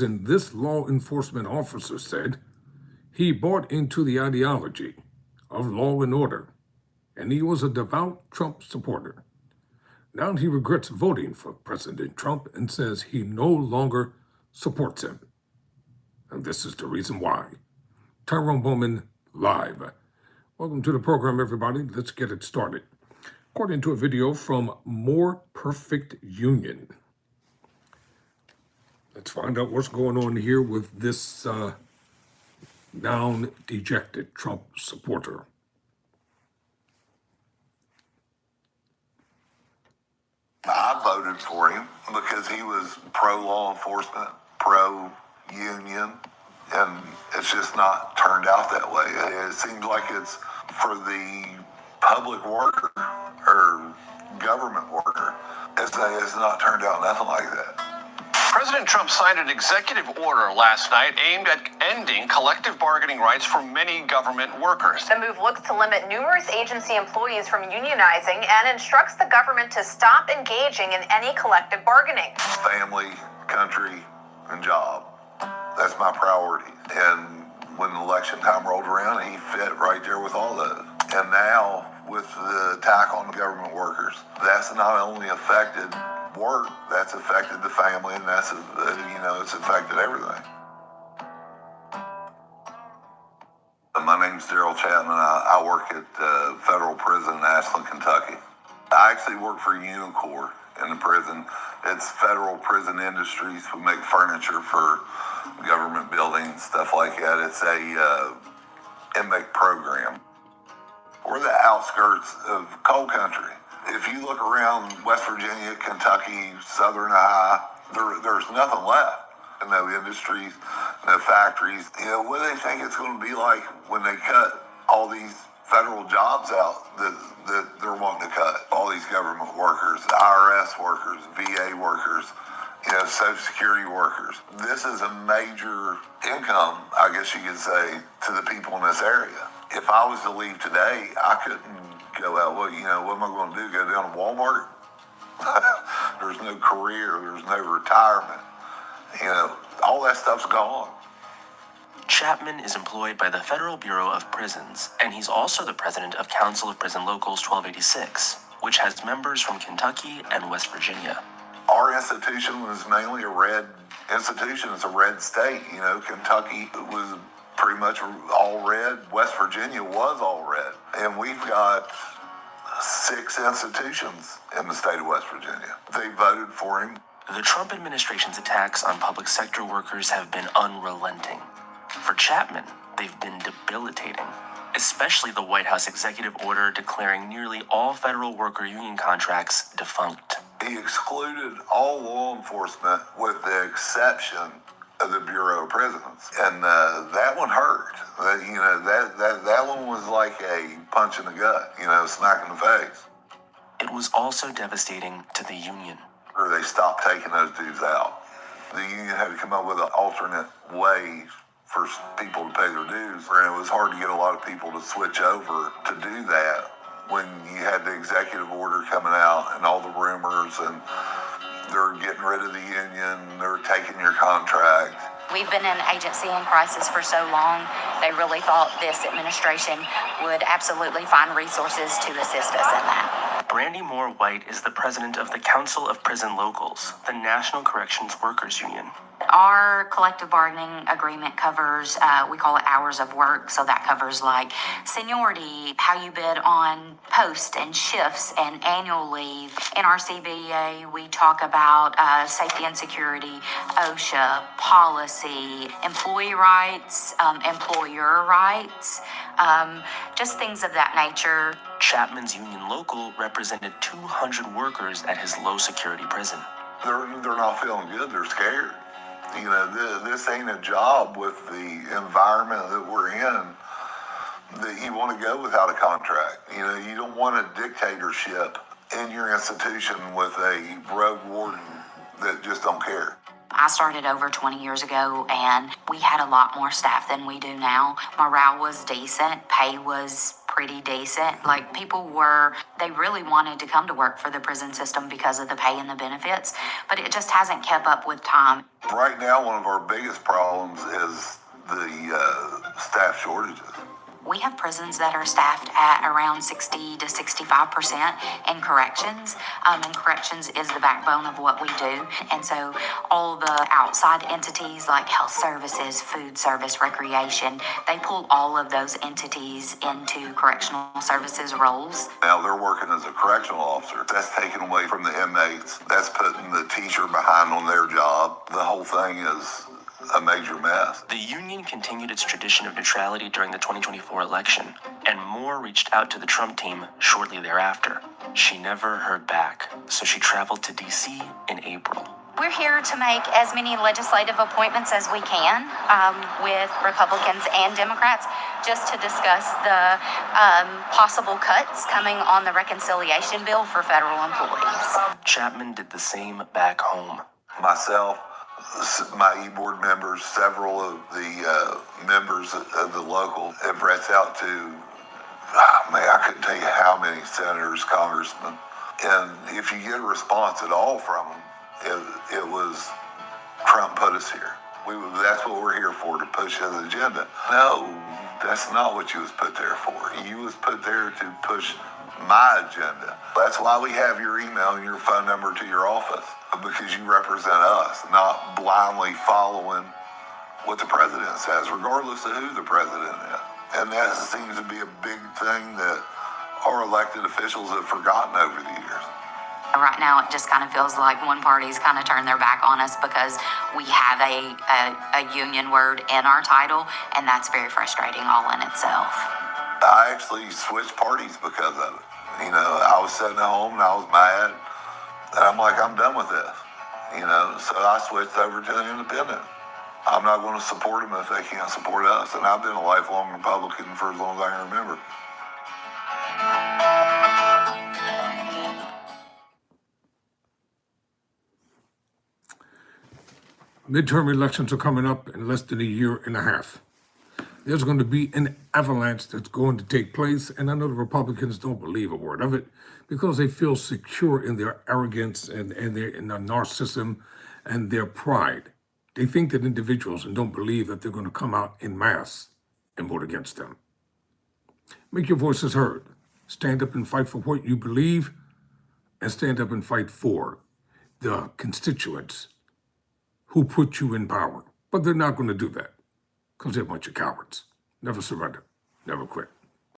And this law enforcement officer said he bought into the ideology of law and order, and he was a devout Trump supporter. Now he regrets voting for President Trump and says he no longer supports him. And this is the reason why. Tyrone Bowman, live. Welcome to the program, everybody. Let's get it started. According to a video from More Perfect Union, let's find out what's going on here with this down, dejected Trump supporter. I voted for him because he was pro-law enforcement, pro-union, and it's just not turned out that way. It seems like it's for the public worker or government worker. It's not turned out nothing like that. President Trump signed an executive order last night aimed at ending collective bargaining rights for many government workers. The move looks to limit numerous agency employees from unionizing and instructs the government to stop engaging in any collective bargaining. Family, country, and job. That's my priority. And when election time rolled around, he fit right there with all those. And now, with the attack on the government workers, that's not only affected work, that's affected the family, and that's, it's affected everything. My name's Daryl Chapman. I work at federal prison in Ashland, Kentucky. I actually work for Unicorp in the prison. It's Federal Prison Industries. We make furniture for government buildings, stuff like that. It's a inmate program. We're the outskirts of coal country. If you look around West Virginia, Kentucky, Southern Ohio, there's nothing left. No industries, no factories. What do they think it's going to be like when they cut all these federal jobs out that they're wanting to cut? All these government workers, IRS workers, VA workers, Social Security workers. This is a major income, I guess you could say, to the people in this area. If I was to leave today, I couldn't go out. Well, what am I going to do? Go down to Walmart? There's no career. There's no retirement. All that stuff's gone. Chapman is employed by the Federal Bureau of Prisons, and he's also the president of Council of Prison Locals 1286, which has members from Kentucky and West Virginia. Our institution was mainly a red institution. It's a red state. Kentucky was pretty much all red. West Virginia was all red. And we've got 6 institutions in the state of West Virginia. They voted for him. The Trump administration's attacks on public sector workers have been unrelenting. For Chapman, they've been debilitating, especially the White House executive order declaring nearly all federal worker union contracts defunct. He excluded all law enforcement with the exception of the Bureau of Prisons. And that one hurt. That one was like a punch in the gut, smack in the face. It was also devastating to the union. Or they stopped taking those dudes out. The union had to come up with an alternate way for people to pay their dues. And it was hard to get a lot of people to switch over to do that when you had the executive order coming out and all the rumors and they're getting rid of the union, they're taking your contract. We've been in agency in crisis for so long, they really thought this administration would absolutely find resources to assist us in that. Brandy Moore White is the president of the Council of Prison Locals, the National Corrections Workers Union. Our collective bargaining agreement covers, we call it hours of work. So that covers like seniority, how you bid on posts and shifts and annual leave. In our CBA, we talk about safety and security, OSHA, policy, employee rights, employer rights, just things of that nature. Chapman's union local represented 200 workers at his low security prison. They're not feeling good. They're scared. This ain't a job with the environment that we're in that you want to go without a contract. You don't want a dictatorship in your institution with a rogue warden that just don't care. I started over 20 years ago, and we had a lot more staff than we do now. Morale was decent. Pay was pretty decent. Like they really wanted to come to work for the prison system because of the pay and the benefits, but it just hasn't kept up with time. Right now, one of our biggest problems is the staff shortages. We have prisons that are staffed at around 60 to 65% in corrections, and corrections is the backbone of what we do. And so all the outside entities like health services, food service, recreation, they pull all of those entities into correctional services roles. Now they're working as a correctional officer. That's taken away from the inmates. That's putting the teacher behind on their job. The whole thing is a major mess. The union continued its tradition of neutrality during the 2024 election, and Moore reached out to the Trump team shortly thereafter. She never heard back, so she traveled to D.C. in April. We're here to make as many legislative appointments as we can with Republicans and Democrats, just to discuss the possible cuts coming on the reconciliation bill for federal employees. Chapman did the same back home. Myself, my e-board members, several of the members of the local have reached out to, I couldn't tell you how many senators, congressmen. And if you get a response at all from them, it was Trump put us here. That's what we're here for, to push his agenda. No, that's not what you was put there for. You was put there to push my agenda. That's why we have your email and your phone number to your office, because you represent us, not blindly following what the president says, regardless of who the president is. And that seems to be a big thing that our elected officials have forgotten over the years. Right now, it just kind of feels like one party's kind of turned their back on us because we have a union word in our title, and that's very frustrating all in itself. I actually switched parties because of it. You know, I was sitting at home and I was mad, and I'm like, I'm done with this. You know, so I switched over to an independent. I'm not going to support them if they can't support us, and I've been a lifelong Republican for as long as I can remember. Midterm elections are coming up in less than a year and a half. There's going to be an avalanche that's going to take place, and I know the Republicans don't believe a word of it because they feel secure in their arrogance and in their narcissism and their pride. They think that individuals and don't believe that they're going to come out in mass and vote against them. Make your voices heard. Stand up and fight for what you believe, and stand up and fight for the constituents who put you in power. But they're not going to do that because they're a bunch of cowards. Never surrender. Never quit.